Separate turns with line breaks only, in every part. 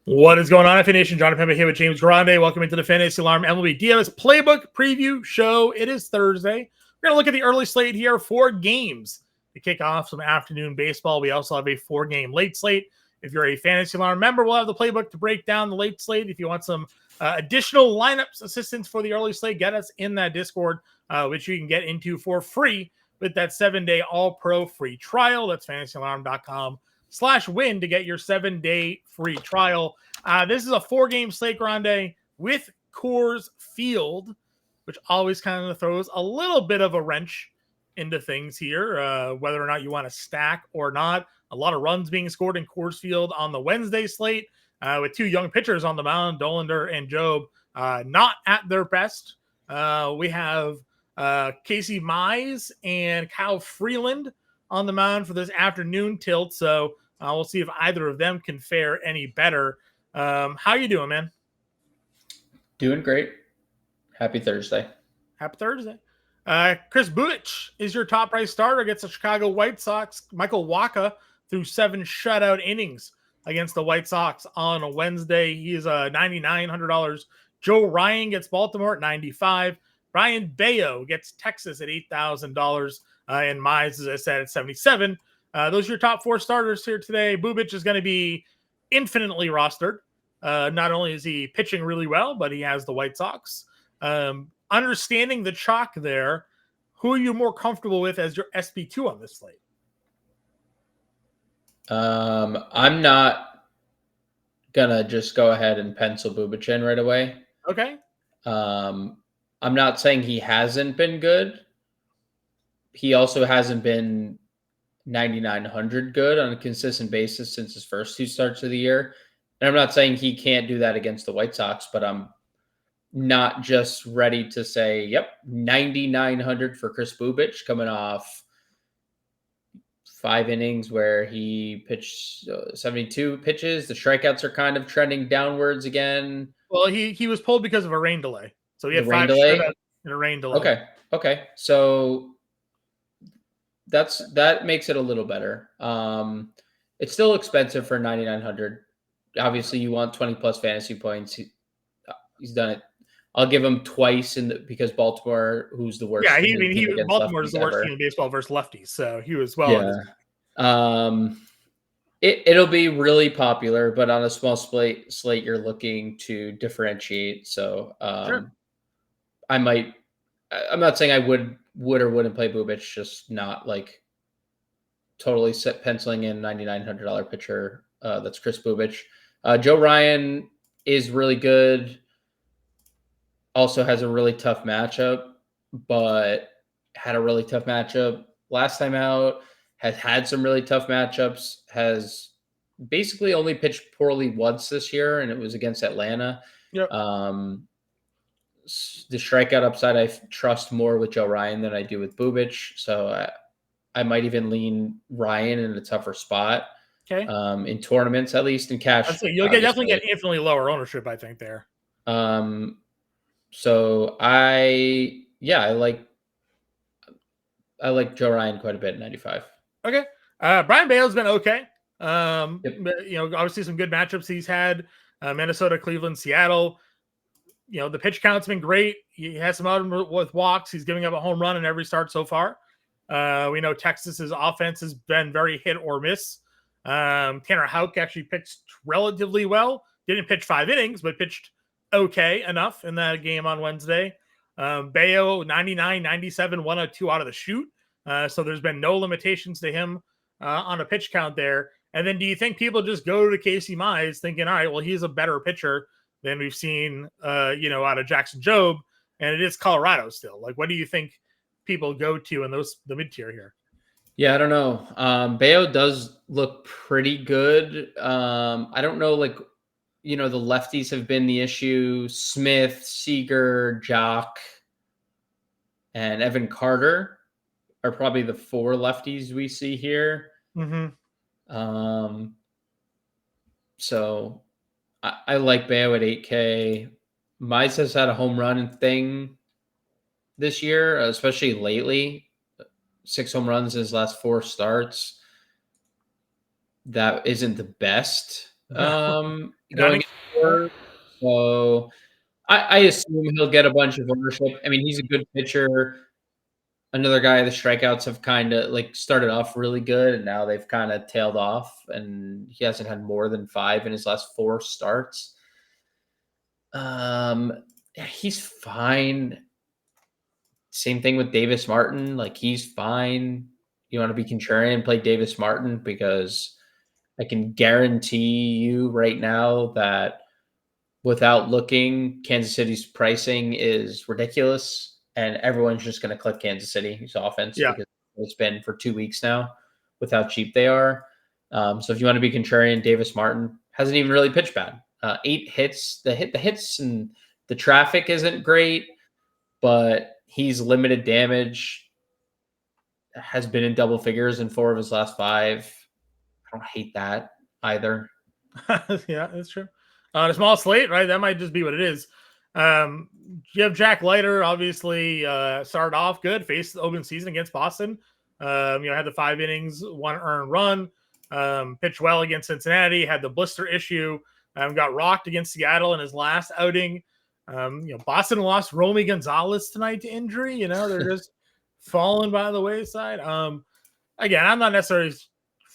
What is going on, FA Nation? Jon Impemba here with James Grande. Welcome into the Fantasy Alarm MLB DFS Playbook Preview Show. It is Thursday. We're going to look at the early slate here. 4 games to kick off some afternoon baseball. We also have a 4-game late slate. If you're a Fantasy Alarm member, we'll have the playbook to break down the late slate. If you want some additional lineups assistance for the early slate, get us in that Discord, which you can get into for free with that 7-day all-pro free trial. That's fantasyalarm.com/win to get your 7-day free trial. This is a 4-game slate, Grande, with Coors Field, which always kind of throws a little bit of a wrench into things here, whether or not you want to stack or not. A lot of runs being scored in Coors Field on the Wednesday slate, with 2 young pitchers on the mound, Dollander and Job, not at their best. We have Casey Mize and Kyle Freeland on the mound for this afternoon tilt, so we'll see if either of them can fare any better. How you doing, man?
Doing great. Happy Thursday.
Happy Thursday. Chris Bubic is your top price starter against the Chicago White Sox. Michael Wacha threw 7 shutout innings against the White Sox on a Wednesday. He is $9,900. Joe Ryan gets Baltimore at $95. Brian Bayo gets Texas at $8,000. And Mize, as I said, at $77. Those are your top 4 starters here today. Bubic is going to be infinitely rostered. Not only is he pitching really well, but he has the White Sox. Understanding the chalk there, who are you more comfortable with as your SP2 on this slate?
I'm not gonna just go ahead and pencil Bubic in right away.
Okay.
I'm not saying he hasn't been good. He also hasn't been 9,900 good on a consistent basis since his first 2 starts of the year. And I'm not saying he can't do that against the White Sox, but I'm not just ready to say, yep, 9,900 for Chris Bubic coming off 5 innings where he pitched 72 pitches. The strikeouts are kind of trending downwards again.
Well, he was pulled because of a rain delay. So he had 5 strikeouts and a rain delay.
Okay. So that makes it a little better. It's still expensive for 9,900. Obviously, you want 20 plus fantasy points. He's done it. I'll give him twice because Baltimore, who's the worst.
Yeah, Baltimore is the worst team in baseball versus lefties, so he was well.
Yeah. It'll be really popular, but on a small slate, you're looking to differentiate. So
Sure.
I'm not saying I would or wouldn't play Bubic, just not like totally penciling in $9,900 pitcher. That's Chris Bubic. Joe Ryan is really good. Also has a really tough matchup, but had a really tough matchup last time out. Has had some really tough matchups. Has basically only pitched poorly once this year, and it was against Atlanta.
Yep.
The strikeout upside I trust more with Joe Ryan than I do with Bubic, so I might even lean Ryan in a tougher spot.
Okay.
In tournaments, at least in cash.
You'll definitely get infinitely lower ownership, I think, there.
So I like Joe Ryan quite a bit at 95.
Okay. Brian Bale's been okay.
Yep.
Obviously some good matchups he's had. Minnesota, Cleveland, Seattle. The pitch count's been great. He has some out with walks. He's giving up a home run in every start so far. We know Texas's offense has been very hit or miss. Tanner Houck actually pitched relatively well. Didn't pitch 5 innings, but pitched okay enough in that game on Wednesday. Bayo, 99, 97, 102 out of the chute. So there's been no limitations to him on a pitch count there. And then do you think people just go to Casey Mize thinking, all right, well, he's a better pitcher than we've seen, out of Jackson Jobe, and it is Colorado still. Like, what do you think people go to in the mid-tier here?
Yeah, I don't know. Bayo does look pretty good. I don't know, the lefties have been the issue. Smith, Seager, Jock, and Evan Carter are probably the 4 lefties we see here.
Mm-hmm.
So I like Bayo at 8K. Mize has had a home run thing this year, especially lately. 6 home runs in his last 4 starts. That isn't the best. Going forward. So I assume he'll get a bunch of ownership. I mean, he's a good pitcher. Another guy, the strikeouts have kind of like started off really good, and now they've kind of tailed off, and he hasn't had more than 5 in his last 4 starts. He's fine. Same thing with Davis Martin. Like, he's fine. You want to be contrarian, play Davis Martin, because I can guarantee you right now that without looking, Kansas City's pricing is ridiculous, and everyone's just going to click Kansas City's offense because it's been for 2 weeks now with how cheap they are. So if you want to be contrarian, Davis Martin hasn't even really pitched bad. 8 hits. The hits and the traffic isn't great, but he's limited damage. Has been in double figures in 4 of his last 5. I don't hate that either.
Yeah, that's true. On a small slate, right? That might just be what it is. You have Jack Leiter, obviously, started off good, faced the open season against Boston. Had the 5 innings, 1 earned run, pitched well against Cincinnati, had the blister issue, got rocked against Seattle in his last outing. Boston lost Romy Gonzalez tonight to injury. They're just falling by the wayside. Again, I'm not necessarily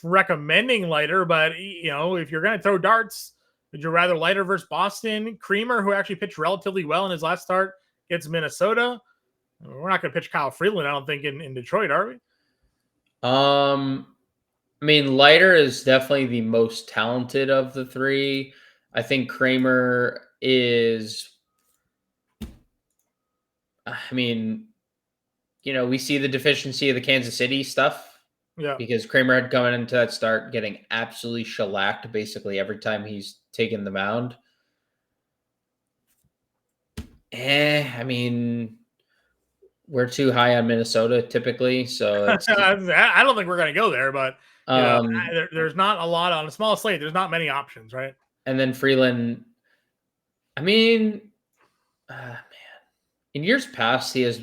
recommending Leiter, but if you're going to throw darts, would you rather Leiter versus Boston? Creamer, who actually pitched relatively well in his last start, gets Minnesota. We're not going to pitch Kyle Freeland, I don't think, in Detroit, are we?
I mean, Leiter is definitely the most talented of the 3. I think Kramer is. I mean, we see the deficiency of the Kansas City stuff.
Yeah.
Because Kramer had come into that start getting absolutely shellacked basically every time he's taken the mound. I mean, we're too high on Minnesota typically, so
I don't think we're going to go there, but there's not a lot on a small slate. There's not many options, right?
And then Freeland. I mean, man, in years past, he's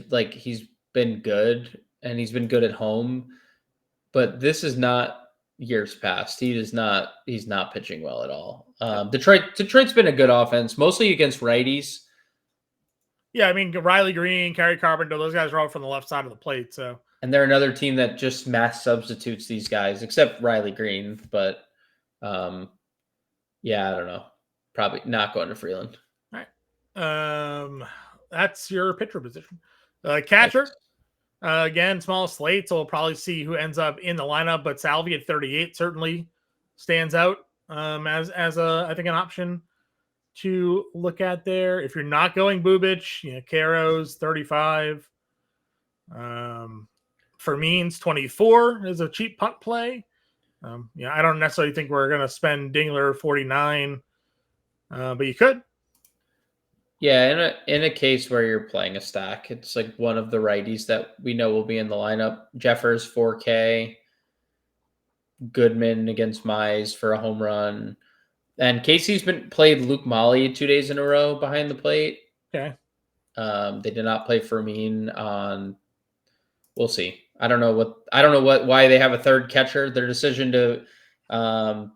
been good, and he's been good at home. But this is not years past. He's not pitching well at all. Detroit's been a good offense, mostly against righties.
Yeah, I mean, Riley Green, Kerry Carpenter, those guys are all from the left side of the plate. So,
and they're another team that just mass substitutes these guys, except Riley Green. But yeah, I don't know. Probably not going to Freeland.
All right. That's your pitcher position. Catcher. Again, small slate, so we'll probably see who ends up in the lineup. But Salvi at 38 certainly stands out as I think an option to look at there. If you're not going Bubic, Caro's 35. Fermin's 24 is a cheap punt play. I don't necessarily think we're going to spend Dingler 49, but you could.
Yeah, in a case where you're playing a stack, it's like one of the righties that we know will be in the lineup. Jeffers 4K, Goodman against Mize for a home run, and Casey's played Luke Molly 2 days in a row behind the plate.
Okay.
They did not play Fermin on. We'll see. I don't know why they have a third catcher. Their decision to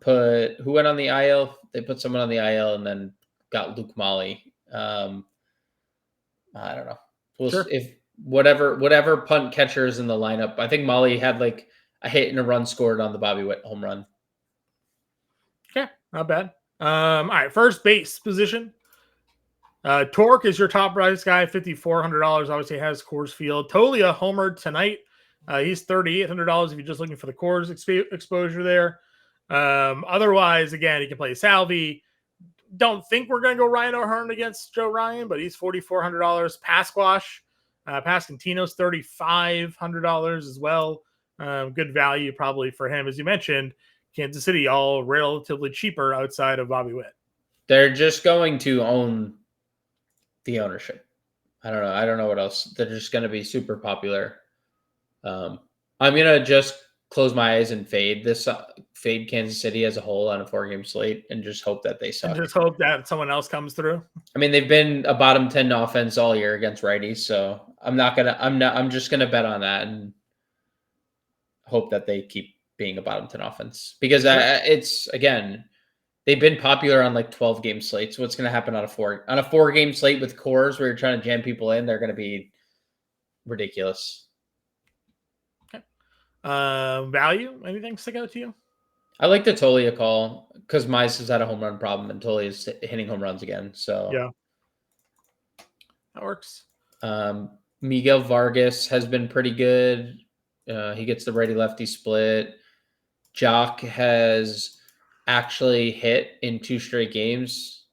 put who went on the IL. They put someone on the IL and then got Luke Molly. I don't know. If whatever punt catcher is in the lineup. I think Molly had like a hit and a run scored on the Bobby Witt home run.
Okay, not bad. All right, first base position. Torque is your top price guy, $5,400. Obviously has Coors Field. Tolia homered tonight. He's $3,800 if you're just looking for the Coors exposure there. Otherwise, again, he can play Salvi. Don't think we're going to go Ryan O'Hearn against Joe Ryan, but he's $4,400. Pasquash, Pascantino's $3,500 as well. Good value probably for him. As you mentioned, Kansas City all relatively cheaper outside of Bobby Witt.
They're just going to own the ownership. I don't know what else. They're just going to be super popular. I'm going to just close my eyes and fade Kansas City as a whole on a 4-game slate and just hope that they suck.
And just hope that someone else comes through.
I mean, they've been a bottom 10 offense all year against righties, so I'm just going to bet on that and hope that they keep being a bottom 10 offense because it's again, they've been popular on like 12-game slates. What's going to happen on a 4-game slate with cores where you're trying to jam people in? They're going to be ridiculous.
Okay. Value? Anything stick out to you?
I like the Tolia call because Mize has had a home run problem and Tolia is hitting home runs again. So
yeah, that works.
Miguel Vargas has been pretty good. He gets the righty-lefty split. Jock has actually hit in 2 straight games.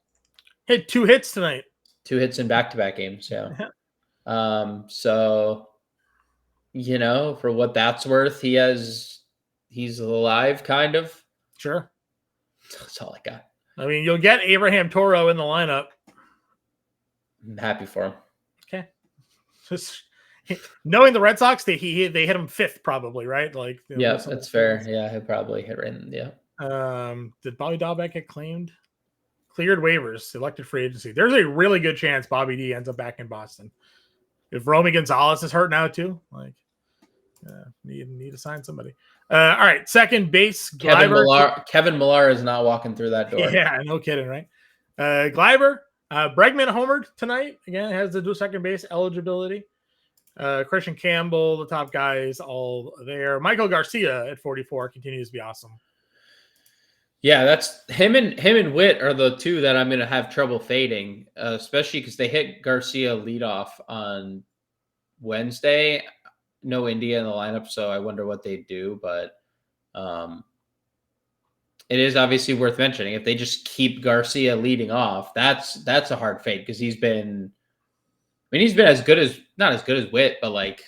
Hit 2 hits tonight.
2 hits in back-to-back games. Yeah. So, for what that's worth, he's alive, kind of.
Sure.
That's all I got.
I mean, you'll get Abraham Toro in the lineup.
I'm happy for him.
Okay. Just knowing the Red Sox, they hit him 5th probably, right? Like,
yeah, that's fair. Yeah, he'll probably hit right in. Yeah.
Did Bobby Dahlbeck get claimed? Cleared waivers, elected free agency. There's a really good chance Bobby D ends up back in Boston. If Romy Gonzalez is hurt now too, like, need to sign somebody. All right, second base.
Kevin Millar is not walking through that door.
Yeah, no kidding, right? Gleiber, Bregman homered tonight. Again, has to do second base eligibility. Christian Campbell, the top guys, all there. Michael Garcia at 44 continues to be awesome.
Yeah, that's him and Witt are the two that I'm going to have trouble fading, especially because they hit Garcia leadoff on Wednesday. No India in the lineup, so I wonder what they do. But it is obviously worth mentioning. If they just keep Garcia leading off, that's a hard fade because he's been as good as not as good as Witt, but like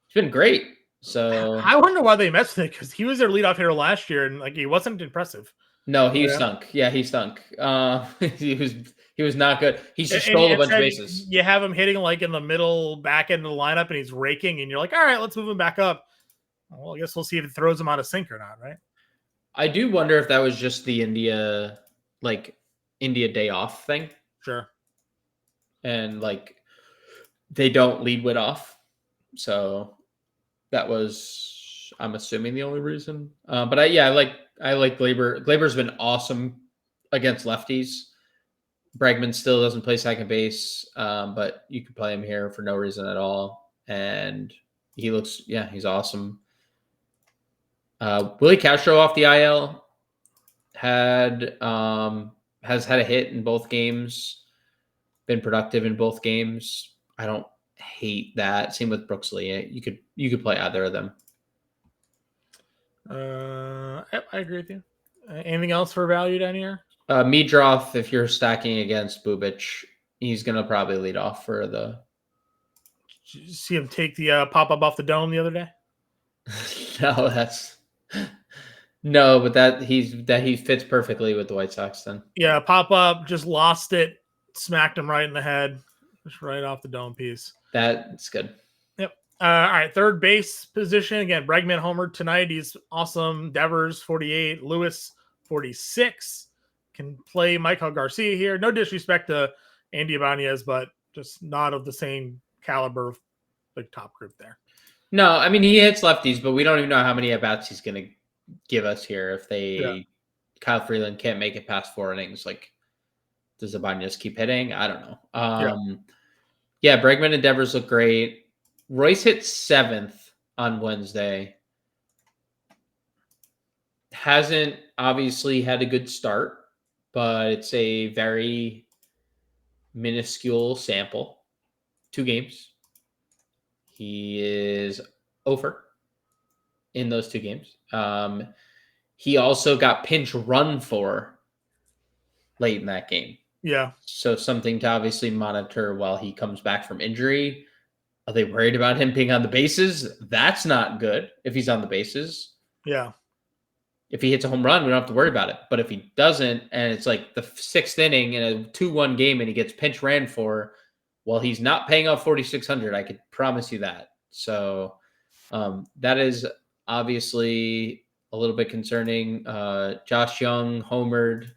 he's been great. So
I wonder why they messed with it because he was their leadoff hitter last year and like he wasn't impressive.
No, he stunk. Yeah, he stunk. He was not good. He just stole a bunch of bases.
You have him hitting like in the middle back end of the lineup and he's raking and you're like, all right, let's move him back up. Well, I guess we'll see if it throws him on a sink or not, right?
I do wonder if that was just the India day off thing.
Sure.
And like they don't lead Witt off. So that was, I'm assuming, the only reason. But I like Gleyber. Gleyber's been awesome against lefties. Bregman still doesn't play second base, but you could play him here for no reason at all. And he's awesome. Willie Castro off the IL has had a hit in both games, been productive in both games. I don't hate that. Same with Brooks Lee. You could play either of them.
I agree with you. Anything else for value down here?
Meadroth, if you're stacking against Bubic, he's gonna probably lead off for the.
Did you see him take the pop up off the dome the other day?
But he fits perfectly with the White Sox then.
Yeah, pop up, just lost it, smacked him right in the head, just right off the dome piece.
That's good.
Yep. All right, third base position again. Bregman homered tonight. He's awesome. Devers 48, Lewis 46. Can play Michael Garcia here. No disrespect to Andy Ibanez, but just not of the same caliber of the top group there.
No, I mean he hits lefties, but we don't even know how many at bats he's going to give us here. If Kyle Freeland can't make it past 4 innings, like does Ibanez keep hitting? I don't know. Yeah, Bregman and Devers look great. Royce hit 7th on Wednesday. Hasn't obviously had a good start, but it's a very minuscule sample. 2 games. He is over in those 2 games. He also got pinch run for late in that game.
Yeah.
So something to obviously monitor while he comes back from injury. Are they worried about him being on the bases? That's not good if he's on the bases.
Yeah.
If he hits a home run, we don't have to worry about it. But if he doesn't, and it's like the 6th inning in a 2-1 game and he gets pinch ran for, well, he's not paying off 4,600. I could promise you that. So that is obviously a little bit concerning. Josh Young homered.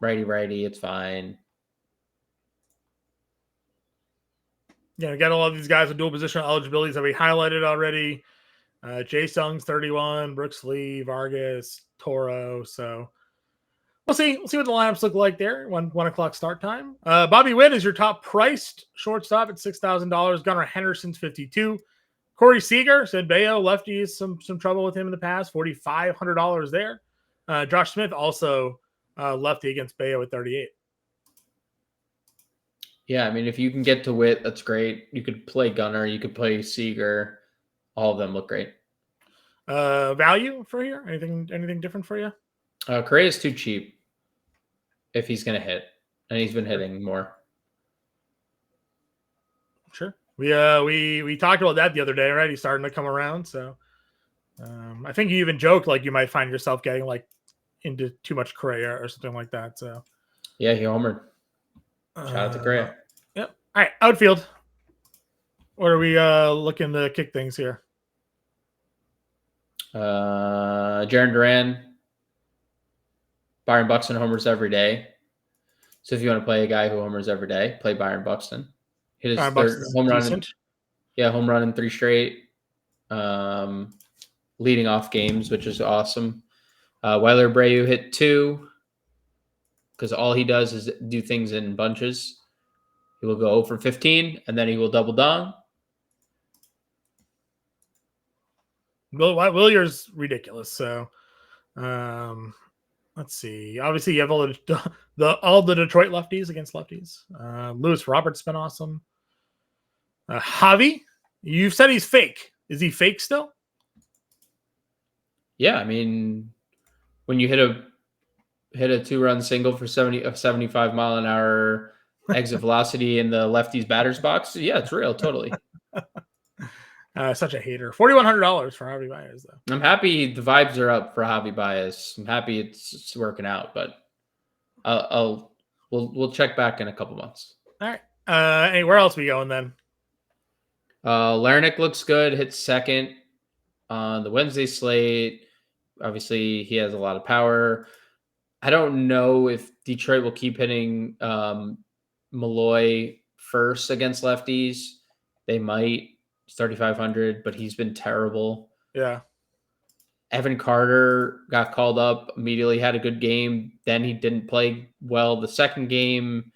Righty, it's fine.
Yeah, we got a lot of these guys with dual position eligibilities that we highlighted already. Jay Sung's 31, Brooks Lee, Vargas, Toro. So We'll see. We'll see what the lineups look like there. 1 o'clock start time. Bobby Witt is your top priced shortstop at $6,000. Gunnar Henderson's 52. Corey Seager said Bayo lefties some trouble with him in the past. $4,500 there. Josh Smith also lefty against Bayo at 38.
Yeah, I mean, if you can get to Witt, that's great. You could play Gunnar. You could play Seager. All of them look great.
Value for here? Anything different for you?
Correa's too cheap if he's going to hit, and he's been hitting more.
Sure. We talked about that the other day, right? He's starting to come around. So I think you even joked like you might find yourself getting like into too much Correa or something like that. So
yeah, he homered. Shout out to Correa.
Yep. All right, outfield. What are we looking to kick things here?
Jarren Duran, Byron Buxton homers every day. So if you want to play a guy who homers every day, play Byron Buxton. Hit his third home run. Home run in 3 straight. Leading off games, which is awesome. Weiler Abreu hit 2 because all he does is do things in bunches. He will go 0 for 15, and then he will double down.
Willier's ridiculous. So let's see. Obviously, you have all the Detroit lefties against lefties. Lewis Roberts been awesome. Javi, you've said he's fake. Is he fake still?
Yeah, I mean, when you hit a 2-run single for 75 mile an hour exit velocity in the lefty's batter's box, yeah, it's real, totally.
Such a hater. $4,100 for Javi Baez, though.
I'm happy the vibes are up for Javi Baez. I'm happy it's working out, but we'll check back in a couple months.
All right. Where else we going then?
Larnick looks good. Hits second on the Wednesday slate. Obviously, he has a lot of power. I don't know if Detroit will keep hitting Malloy first against lefties. They might. It's 3,500, but he's been terrible.
Yeah.
Evan Carter got called up, immediately had a good game. Then he didn't play well the second game,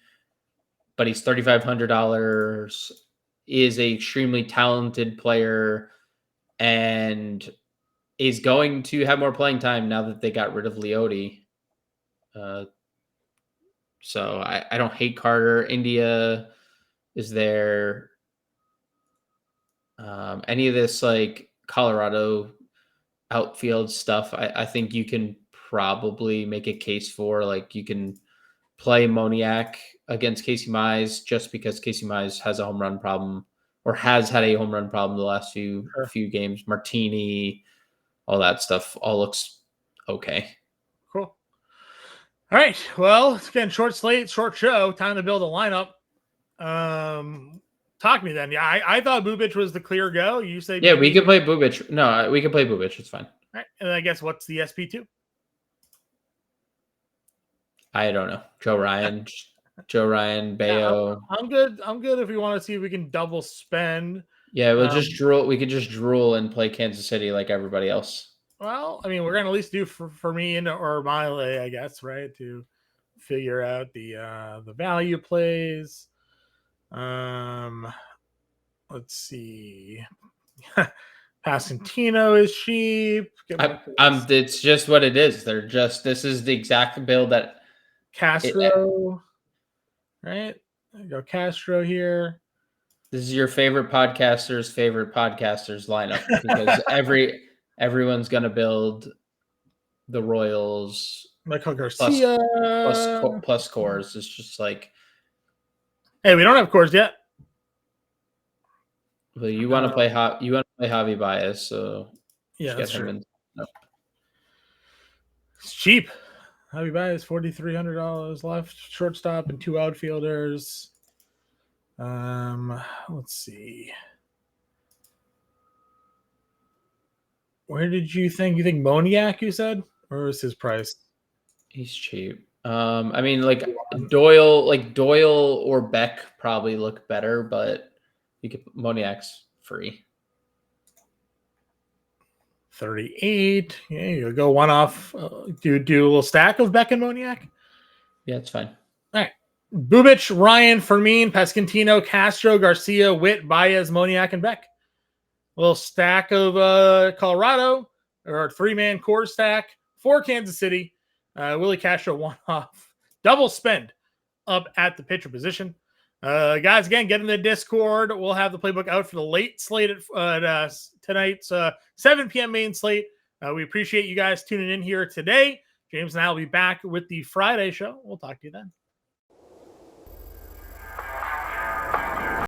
but he's $3,500, is a extremely talented player, and is going to have more playing time now that they got rid of Leote. So I don't hate Carter. India is there. Any of this like Colorado outfield stuff, I think you can probably make a case for. Like you can play Moniak against Casey Mize just because Casey Mize has a home run problem or has had a home run problem the last few games. Martini, all that stuff all looks okay.
Cool. All right. Well, it's getting short slate, short show. Time to build a lineup. Talk to me then. Yeah, I thought Bubic was the clear go. You say
we could play Bubic. No, we can play Bubic. It's fine.
All right. And I guess what's the SP2?
I don't know. Joe Ryan, Bayo.
Yeah, I'm good. I'm good if we want to see if we can double spend.
Yeah, we'll just drool. We could just drool and play Kansas City like everybody else.
Well, I mean, we're gonna at least do for me or Miley, I guess, right? To figure out the value plays. Let's see. Pasquantino is cheap.
It's just what it is. This is the exact build that
Castro, right? There you go, Castro here.
This is your favorite podcaster's lineup because everyone's gonna build the Royals.
Michael Garcia
plus cores. It's just like,
hey, we don't have cores yet.
Well, you want to play Javi Baez, so
yeah, that's true. It's cheap. Javi Baez, $4,300 left. Shortstop and 2 outfielders. Let's see. Where did you think? You think Moniak, you said? Or is his price?
He's cheap. I mean, like Doyle or Beck probably look better, but you could Moniak's free.
38. Yeah, you'll go one off. Do a little stack of Beck and Moniak.
Yeah, it's fine.
All right. Bubich, Ryan, Fermin, Pescantino, Castro, Garcia, Witt, Baez, Moniak, and Beck. A little stack of Colorado, or 3-man core stack for Kansas City. Willie Castro one off. Double spend up at the pitcher position. Guys, again, get in the Discord. We'll have the playbook out for the late slate at tonight's 7 p.m. main slate. We appreciate you guys tuning in here today. James and I will be back with the Friday show. We'll talk to you then.